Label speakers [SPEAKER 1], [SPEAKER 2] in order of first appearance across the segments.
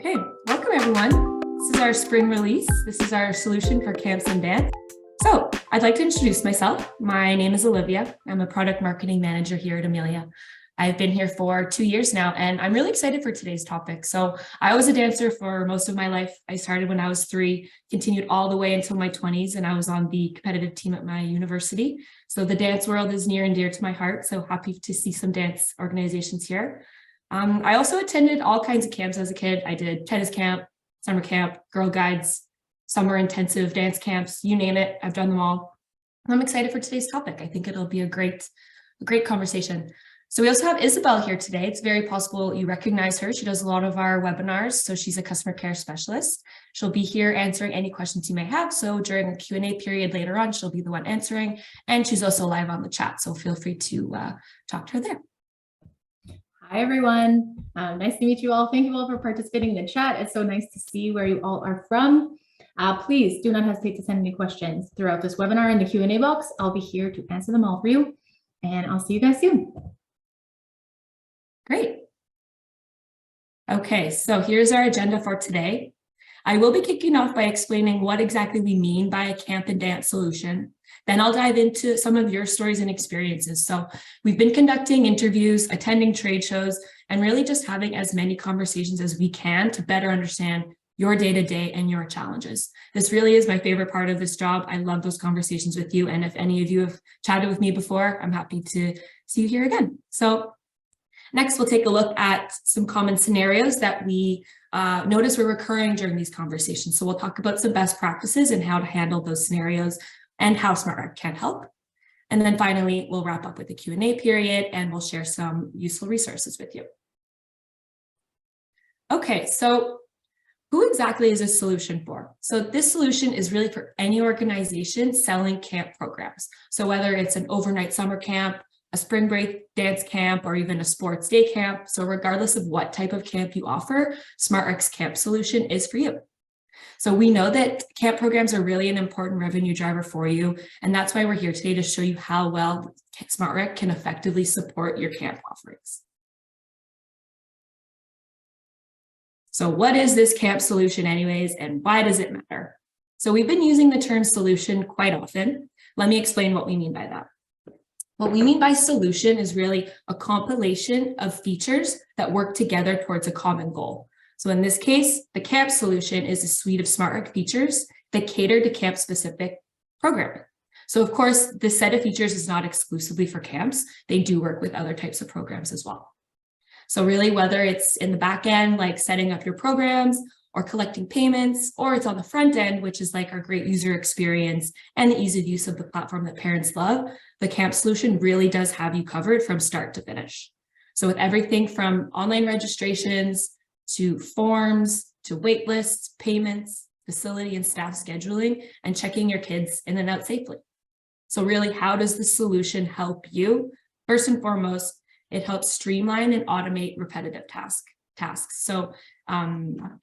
[SPEAKER 1] Okay, welcome everyone. This is our spring release. This is our solution for camps and dance. So I'd like to introduce myself. My name is Olivia. I'm a product marketing manager here at Amelia. I've been here for 2 years now, and I'm really excited for today's topic. So I was a dancer for most of my life. I started when I was 3, continued all the way until my 20s, and I was on the competitive team at my university. So the dance world is near and dear to my heart. So happy to see some dance organizations here. I also attended all kinds of camps as a kid. I did tennis camp, summer camp, Girl Guides, summer intensive dance camps, you name it. I've done them all. I'm excited for today's topic. I think it'll be a great conversation. So we also have Isabel here today. It's very possible you recognize her. She does a lot of our webinars. So she's a customer care specialist. She'll be here answering any questions you may have. So during a Q&A period later on, she'll be the one answering. And she's also live on the chat. So feel free to talk to her there.
[SPEAKER 2] Hi, everyone. Nice to meet you all. Thank you all for participating in the chat. It's so nice to see where you all are from. Please do not hesitate to send any questions throughout this webinar in the Q&A box. I'll be here to answer them all for you, and I'll see you guys soon.
[SPEAKER 1] Great. Okay, so here's our agenda for today. I will be kicking off by explaining what exactly we mean by a camp and dance solution. Then I'll dive into some of your stories and experiences. So we've been conducting interviews, attending trade shows, and really just having as many conversations as we can to better understand your day-to-day and your challenges. This really is my favorite part of this job. I love those conversations with you. And if any of you have chatted with me before, I'm happy to see you here again. So next, we'll take a look at some common scenarios that we notice were recurring during these conversations. So we'll talk about some best practices and how to handle those scenarios and how SmartRec can help. And then finally, we'll wrap up with the Q&A period and we'll share some useful resources with you. Okay, so who exactly is this solution for? So this solution is really for any organization selling camp programs. So whether it's an overnight summer camp, a spring break dance camp, or even a sports day camp. So regardless of what type of camp you offer, SmartRec's camp solution is for you. So we know that camp programs are really an important revenue driver for you, and that's why we're here today to show you how well SmartRec can effectively support your camp offerings. So what is this camp solution anyways, and why does it matter? So we've been using the term solution quite often. Let me explain what we mean by that. What we mean by solution is really a compilation of features that work together towards a common goal. So in this case, the camp solution is a suite of SmartRec features that cater to camp-specific programming. So of course, this set of features is not exclusively for camps. They do work with other types of programs as well. So really, whether it's in the back end, like setting up your programs or collecting payments, or it's on the front end, which is like our great user experience and the ease of use of the platform that parents love, the camp solution really does have you covered from start to finish. So with everything from online registrations to forms, to wait lists, payments, facility and staff scheduling, and checking your kids in and out safely. So really, how does the solution help you? First and foremost, it helps streamline and automate repetitive tasks. So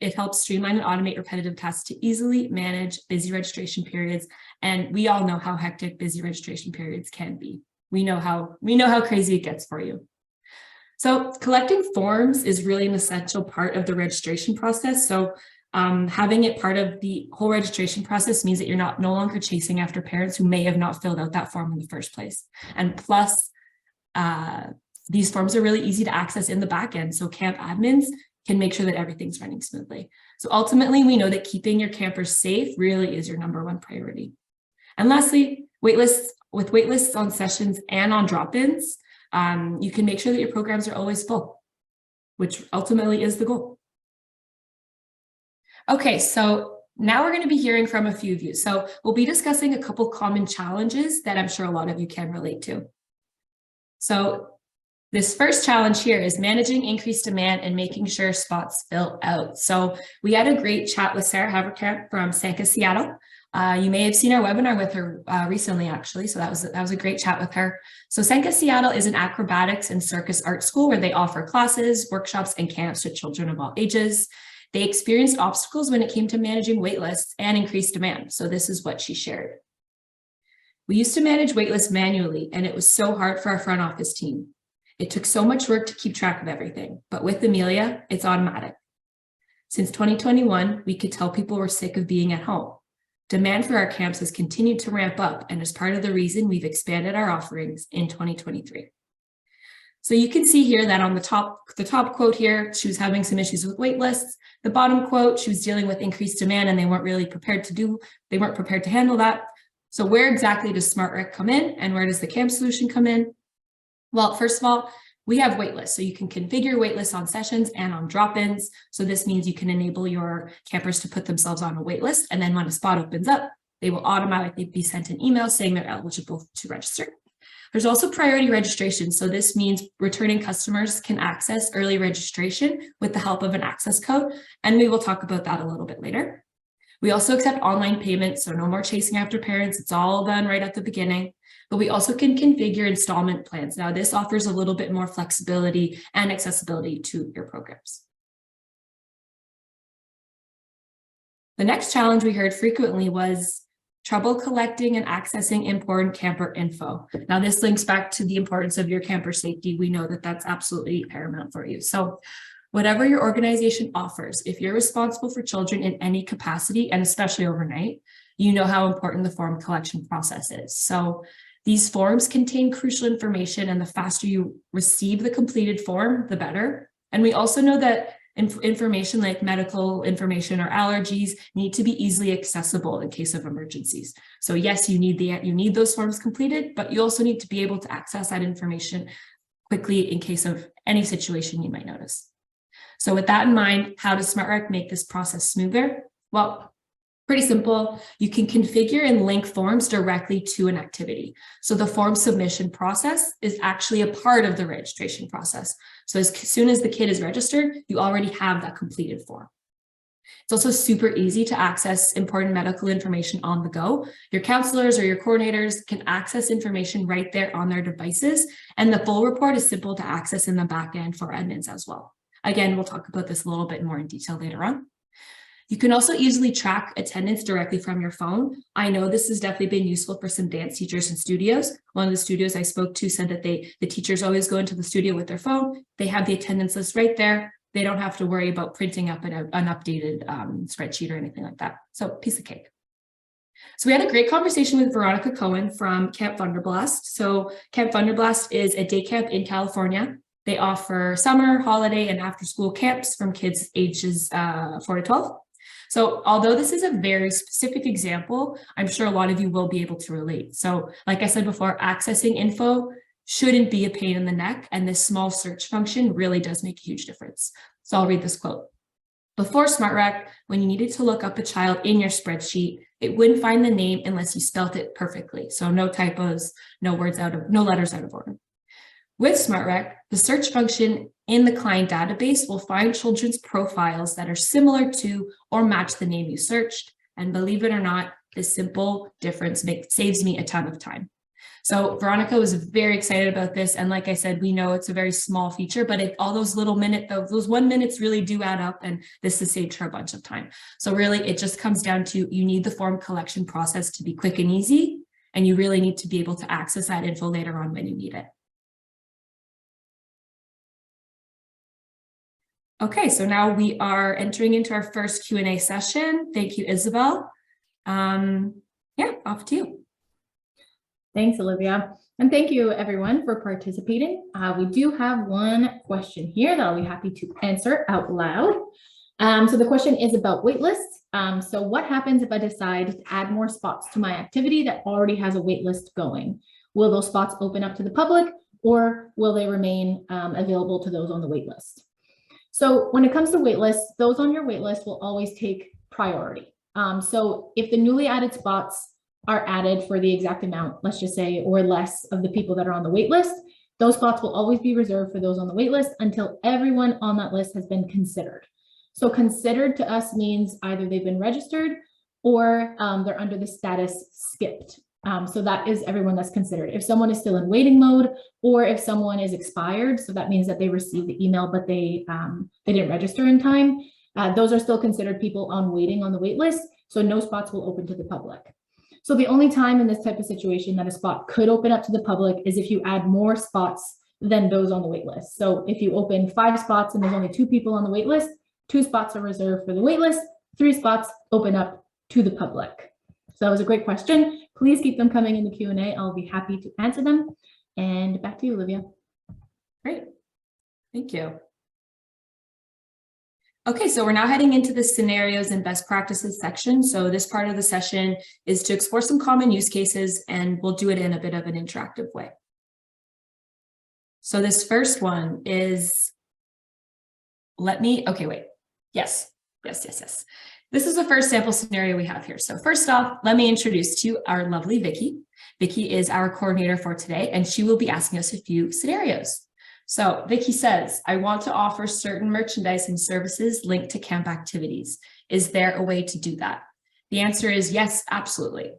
[SPEAKER 1] it helps streamline and automate repetitive tasks to easily manage busy registration periods. And we all know how hectic busy registration periods can be. We know how crazy it gets for you. So collecting forms is really an essential part of the registration process. So having it part of the whole registration process means that you're no longer chasing after parents who may have not filled out that form in the first place. And plus, these forms are really easy to access in the back end. So camp admins can make sure that everything's running smoothly. So ultimately, we know that keeping your campers safe really is your #1 priority. And lastly, with waitlists on sessions and on drop-ins, you can make sure that your programs are always full, which ultimately is the goal. Okay, so now we're going to be hearing from a few of you. So we'll be discussing a couple common challenges that I'm sure a lot of you can relate to. So this first challenge here is managing increased demand and making sure spots fill out. So we had a great chat with Sarah Haverkamp from Sanka Seattle. You may have seen our webinar with her recently, actually. So that was a great chat with her. So Sanka Seattle is an acrobatics and circus art school where they offer classes, workshops, and camps to children of all ages. They experienced obstacles when it came to managing waitlists and increased demand. So this is what she shared. We used to manage waitlists manually, and it was so hard for our front office team. It took so much work to keep track of everything, but with Amelia, it's automatic. Since 2021, we could tell people were sick of being at home. Demand for our camps has continued to ramp up and is part of the reason we've expanded our offerings in 2023. So you can see here that on the top quote here, she was having some issues with wait lists. The bottom quote, she was dealing with increased demand and they weren't prepared to handle that. So where exactly does SmartRec come in and where does the camp solution come in? Well, first of all, we have waitlists, so you can configure waitlists on sessions and on drop-ins. So this means you can enable your campers to put themselves on a waitlist, and then when a spot opens up, they will automatically be sent an email saying they're eligible to register. There's also priority registration. So this means returning customers can access early registration with the help of an access code, and we will talk about that a little bit later. We also accept online payments, so no more chasing after parents. It's all done right at the beginning. But we also can configure installment plans. Now, this offers a little bit more flexibility and accessibility to your programs. The next challenge we heard frequently was trouble collecting and accessing important camper info. Now, this links back to the importance of your camper safety. We know that that's absolutely paramount for you. So whatever your organization offers, if you're responsible for children in any capacity, and especially overnight, you know how important the form collection process is. So these forms contain crucial information, and the faster you receive the completed form, the better. And we also know that information like medical information or allergies need to be easily accessible in case of emergencies. So yes, you need those forms completed, but you also need to be able to access that information quickly in case of any situation you might notice. So with that in mind, how does SmartRec make this process smoother? Well, pretty simple. You can configure and link forms directly to an activity. So the form submission process is actually a part of the registration process. So as soon as the kid is registered, you already have that completed form. It's also super easy to access important medical information on the go. Your counselors or your coordinators can access information right there on their devices, and the full report is simple to access in the back end for admins as well. Again, we'll talk about this a little bit more in detail later on. You can also easily track attendance directly from your phone. I know this has definitely been useful for some dance teachers and studios. One of the studios I spoke to said that the teachers always go into the studio with their phone. They have the attendance list right there. They don't have to worry about printing up an updated spreadsheet or anything like that. So piece of cake. So we had a great conversation with Veronica Cohen from Camp Thunderblast. So Camp Thunderblast is a day camp in California. They offer summer, holiday, and after-school camps from kids ages 4 to 12. So although this is a very specific example, I'm sure a lot of you will be able to relate. So like I said before, accessing info shouldn't be a pain in the neck, and this small search function really does make a huge difference. So I'll read this quote. Before SmartRec, when you needed to look up a child in your spreadsheet, it wouldn't find the name unless you spelt it perfectly. So no typos, no letters out of order. With SmartRec, the search function in the client database will find children's profiles that are similar to or match the name you searched. And believe it or not, this simple difference saves me a ton of time. So Veronica was very excited about this. And like I said, we know it's a very small feature, but all those little those 1 minutes really do add up. And this has saved her a bunch of time. So really, it just comes down to you need the form collection process to be quick and easy. And you really need to be able to access that info later on when you need it. Okay, so now we are entering into our first Q&A session. Thank you, Isabel. Yeah, off to you.
[SPEAKER 2] Thanks, Olivia. And thank you, everyone, for participating. We do have one question here that I'll be happy to answer out loud. So the question is about waitlists. So what happens if I decide to add more spots to my activity that already has a waitlist going? Will those spots open up to the public, or will they remain available to those on the waitlist? So when it comes to waitlists, those on your waitlist will always take priority. So if the newly added spots are added for the exact amount, let's just say, or less of the people that are on the waitlist, those spots will always be reserved for those on the waitlist until everyone on that list has been considered. So considered to us means either they've been registered or they're under the status skipped. So that is everyone that's considered. If someone is still in waiting mode, or if someone is expired, so that means that they received the email, but they didn't register in time, those are still considered people on waiting on the wait list. So no spots will open to the public. So the only time in this type of situation that a spot could open up to the public is if you add more spots than those on the wait list. So if you open 5 spots and there's only 2 people on the wait list, 2 spots are reserved for the waitlist, 3 spots open up to the public. So that was a great question. Please keep them coming in the Q&A. I'll be happy to answer them. And back to you, Olivia.
[SPEAKER 1] Great. Thank you. Okay, so we're now heading into the scenarios and best practices section. So this part of the session is to explore some common use cases, and we'll do it in a bit of an interactive way. So this first one is, Yes. This is the first sample scenario we have here. So first off, let me introduce to you our lovely Vicky. Vicky is our coordinator for today, and she will be asking us a few scenarios. So Vicky says, I want to offer certain merchandise and services linked to camp activities. Is there a way to do that? The answer is yes, absolutely.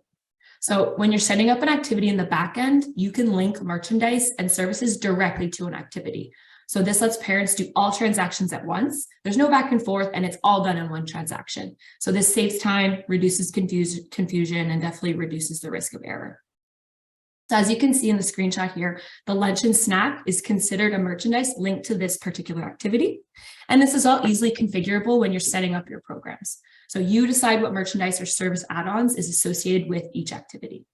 [SPEAKER 1] So when you're setting up an activity in the back end, you can link merchandise and services directly to an activity. So this lets parents do all transactions at once. There's no back and forth, and it's all done in one transaction. So this saves time, reduces confusion, and definitely reduces the risk of error. So as you can see in the screenshot here, the lunch and snack is considered a merchandise linked to this particular activity. And this is all easily configurable when you're setting up your programs. So you decide what merchandise or service add-ons is associated with each activity.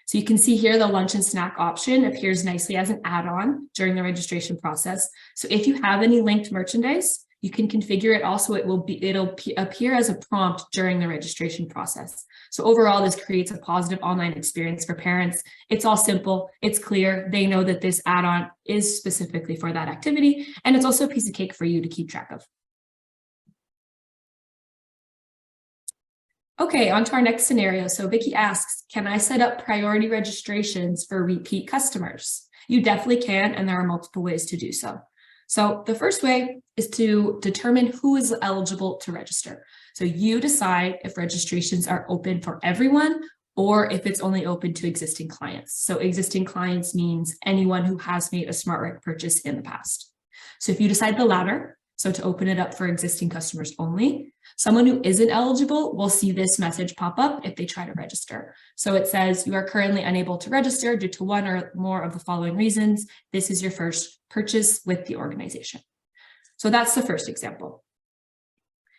[SPEAKER 1] So you can see here the lunch and snack option appears nicely as an add-on during the registration process. So if you have any linked merchandise, you can configure it also. It'll appear as a prompt during the registration process. So overall, this creates a positive online experience for parents. It's all simple, it's clear. They know that this add-on is specifically for that activity, and it's also a piece of cake for you to keep track of. Okay, on to our next scenario. So Vicky asks, can I set up priority registrations for repeat customers? You definitely can, and there are multiple ways to do so. So the first way is to determine who is eligible to register. So you decide if registrations are open for everyone or if it's only open to existing clients. So existing clients means anyone who has made a SmartRec purchase in the past. So if you decide the latter, so to open it up for existing customers only, someone who isn't eligible will see this message pop up if they try to register. So it says you are currently unable to register due to one or more of the following reasons. This is your first purchase with the organization. So that's the first example.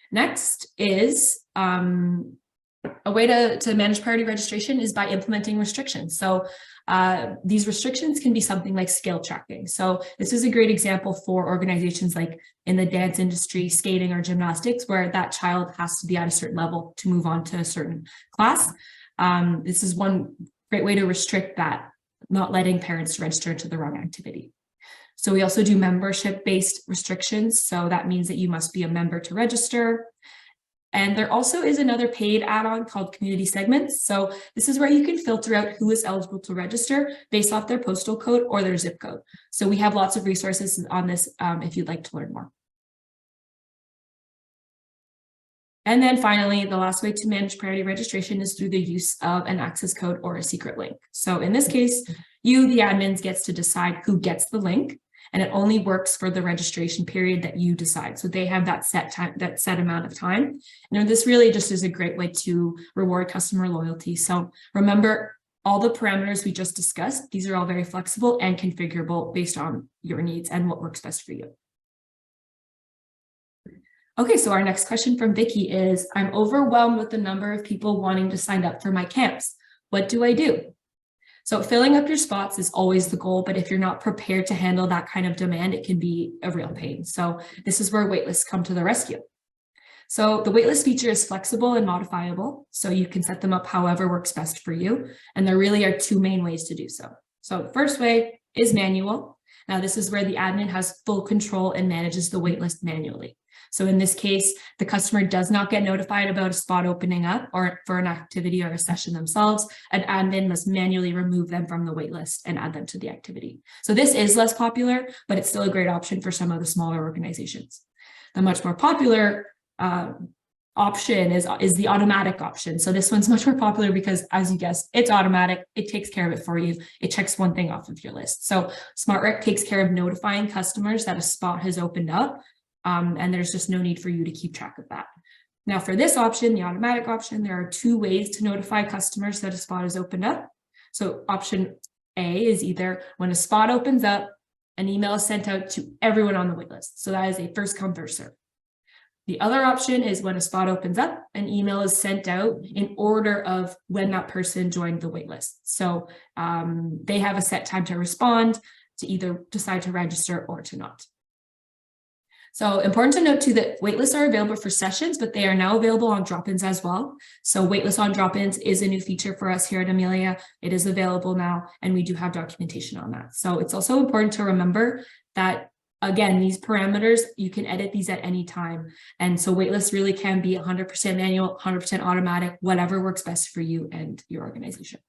[SPEAKER 1] Next is a way to manage priority registration is by implementing restrictions. So these restrictions can be something like skill tracking. So this is a great example for organizations like in the dance industry, skating, or gymnastics, where that child has to be at a certain level to move on to a certain class. This is one great way to restrict that, not letting parents register into the wrong activity. So we also do membership-based restrictions. So that means that you must be a member to register. And there also is another paid add-on called community segments. So this is where you can filter out who is eligible to register based off their postal code or their zip code. So we have lots of resources on this if you'd like to learn more. And then finally, the last way to manage priority registration is through the use of an access code or a secret link. So in this case, you, the admins, gets to decide who gets the link, and it only works for the registration period that you decide. So they have that set time, that set amount of time. And this really just is a great way to reward customer loyalty. So remember all the parameters we just discussed. These are all very flexible and configurable based on your needs and what works best for you. Okay, so our next question from Vicky is, I'm overwhelmed with the number of people wanting to sign up for my camps. What do I do? So filling up your spots is always the goal, but if you're not prepared to handle that kind of demand, it can be a real pain. So this is where waitlists come to the rescue. So the waitlist feature is flexible and modifiable, so you can set them up however works best for you. And there really are two main ways to do so. So the first way is manual. Now this is where the admin has full control and manages the waitlist manually. So in this case, the customer does not get notified about a spot opening up or for an activity or a session themselves. An admin must manually remove them from the waitlist and add them to the activity. So this is less popular, but it's still a great option for some of the smaller organizations. The much more popular option is the automatic option. So this one's much more popular because, as you guessed, it's automatic. It takes care of it for you. It checks one thing off of your list. So SmartRec takes care of notifying customers that a spot has opened up. And there's just no need for you to keep track of that. Now for this option, the automatic option, there are two ways to notify customers that a spot is opened up. So option A is either when a spot opens up, An email is sent out to everyone on the waitlist. So that is a first come, first serve. The other option is when a spot opens up, an email is sent out in order of when that person joined the waitlist. So they have a set time to respond, to either decide to register or to not. So important to note too that waitlists are available for sessions, but they are now available on drop-ins as well. So waitlist on drop-ins is a new feature for us here at Amelia. It is available now, and we do have documentation on that. So it's also important to remember that, again, these parameters, you can edit these at any time. And so waitlists really can be 100% manual, 100% automatic, whatever works best for you and your organization.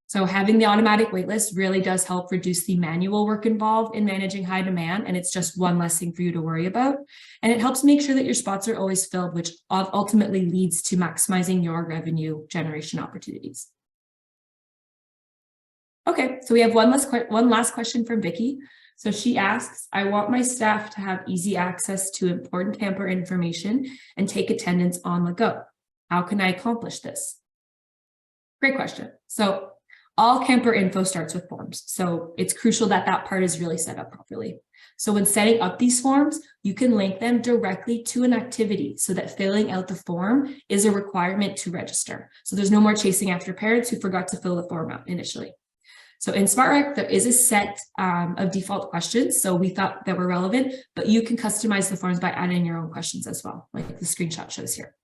[SPEAKER 1] So having the automatic waitlist really does help reduce the manual work involved in managing high demand, and it's just one less thing for you to worry about. And it helps make sure that your spots are always filled, which ultimately leads to maximizing your revenue generation opportunities. Okay, so we have one last question from Vicky. So she asks, I want my staff to have easy access to important camper information and take attendance on the go. How can I accomplish this? Great question. So all camper info starts with forms. So it's crucial that that part is really set up properly. So when setting up these forms, you can link them directly to an activity so that filling out the form is a requirement to register. So there's no more chasing after parents who forgot to fill the form out initially. So in SmartRec, there is a set of default questions. So we thought that were relevant, but you can customize the forms by adding your own questions as well, like the screenshot shows here.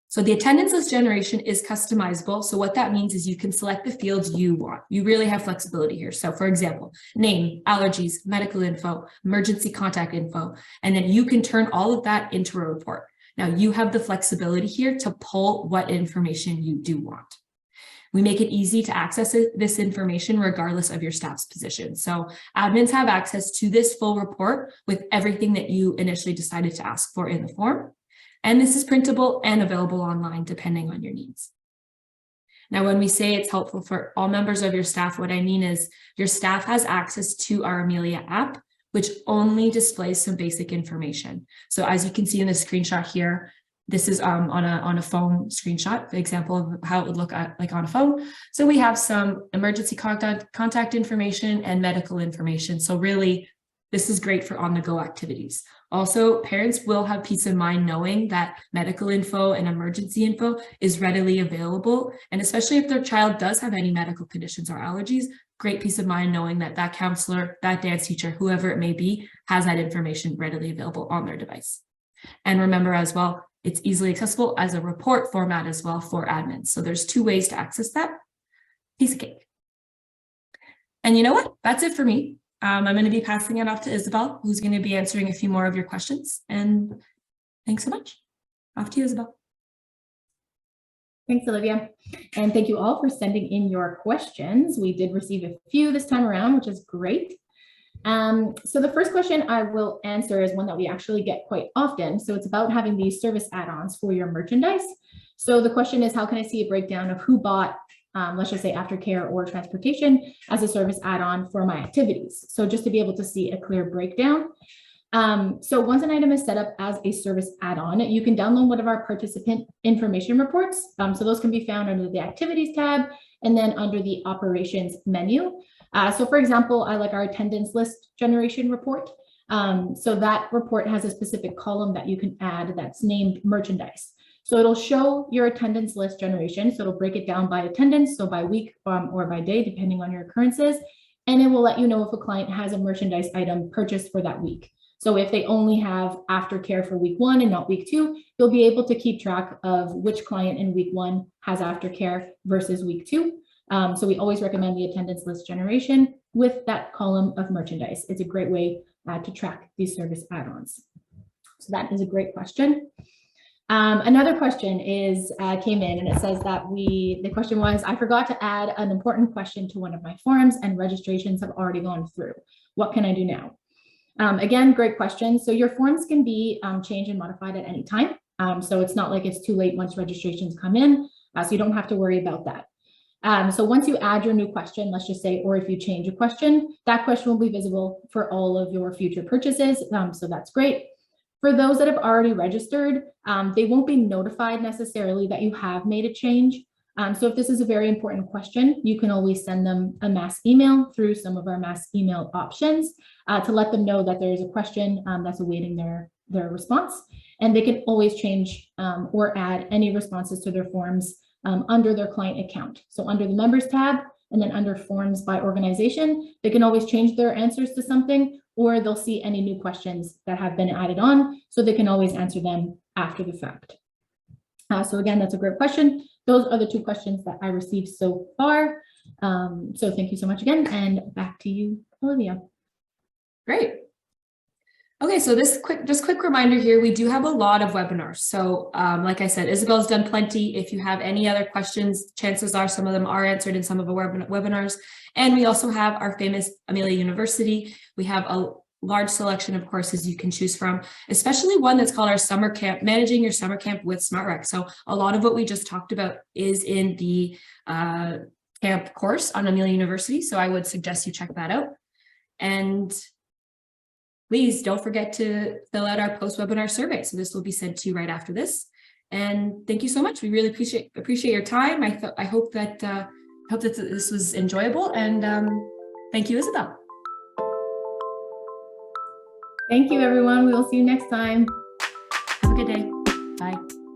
[SPEAKER 1] So the attendance list generation is customizable. So what that means is you can select the fields you want. You really have flexibility here. So for example, name, allergies, medical info, emergency contact info, and then you can turn all of that into a report. Now you have the flexibility here to pull what information you do want. We make it easy to access this information regardless of your staff's position. So admins have access to this full report with everything that you initially decided to ask for in the form. And this is printable and available online depending on your needs. Now, when we say it's helpful for all members of your staff, what I mean is your staff has access to our Amelia app, which only displays some basic information. So as you can see in the screenshot here, this is on a phone screenshot, the example of how it would look like on a phone. So we have some emergency contact information and medical information. So really, this is great for on-the-go activities. Also, parents will have peace of mind knowing that medical info and emergency info is readily available. And especially if their child does have any medical conditions or allergies, great peace of mind knowing that that counselor, that dance teacher, whoever it may be, has that information readily available on their device. And remember as well, it's easily accessible as a report format as well for admins. So there's two ways to access that. Piece of cake. And you know what? That's it for me. I'm going to be passing it off to Isabel, who's going to be answering a few more of your questions. And thanks so much. Off to you, Isabel.
[SPEAKER 2] Thanks, Olivia. And thank you all for sending in your questions. We did receive a few this time around, which is great. So the first question I will answer is one that we actually get quite often. So it's about having these service add-ons for your merchandise. So the question is, how can I see a breakdown of who bought let's just say aftercare or transportation as a service add-on for my activities. So just to be able to see a clear breakdown. So once an item is set up as a service add-on, you can download one of our participant information reports. So those can be found under the activities tab and then under the operations menu. So for example, I like our attendance list generation report. So that report has a specific column that you can add that's named merchandise. So it'll show your attendance list generation. So it'll break it down by attendance, so by week or by day, depending on your occurrences. And it will let you know if a client has a merchandise item purchased for that week. So if they only have aftercare for week 1 and not week 2, you'll be able to keep track of which client in week 1 has aftercare versus week 2. So we always recommend the attendance list generation with that column of merchandise. It's a great way to track these service add-ons. So that is a great question. Another question came in and it says that the question was, I forgot to add an important question to one of my forms and registrations have already gone through. What can I do now? Again, great question. So your forms can be changed and modified at any time. So it's not like it's too late once registrations come in, so you don't have to worry about that. So once you add your new question, let's just say, or if you change a question, that question will be visible for all of your future purchases. So that's great. For those that have already registered, they won't be notified necessarily that you have made a change. So if this is a very important question, you can always send them a mass email through some of our mass email options to let them know that there is a question that's awaiting their response. And they can always change or add any responses to their forms under their client account. So under the members tab, and then under forms by organization, they can always change their answers to something, or they'll see any new questions that have been added on, so they can always answer them after the fact. So again, that's a great question. Those are the two questions that I received so far. So thank you so much again, and back to you, Olivia.
[SPEAKER 1] Great. Okay, so quick reminder here, we do have a lot of webinars. So like I said, Isabel's done plenty. If you have any other questions, chances are some of them are answered in some of our webinars. And we also have our famous Amelia University. We have a large selection of courses you can choose from, especially one that's called our summer camp, managing your summer camp with SmartRec. So a lot of what we just talked about is in the camp course on Amelia University. So I would suggest you check that out. And please don't forget to fill out our post-webinar survey. So this will be sent to you right after this. And thank you so much. We really appreciate your time. I hope that this was enjoyable. And thank you, Isabel.
[SPEAKER 2] Thank you, everyone. We will see you next time.
[SPEAKER 1] Have a good day. Bye.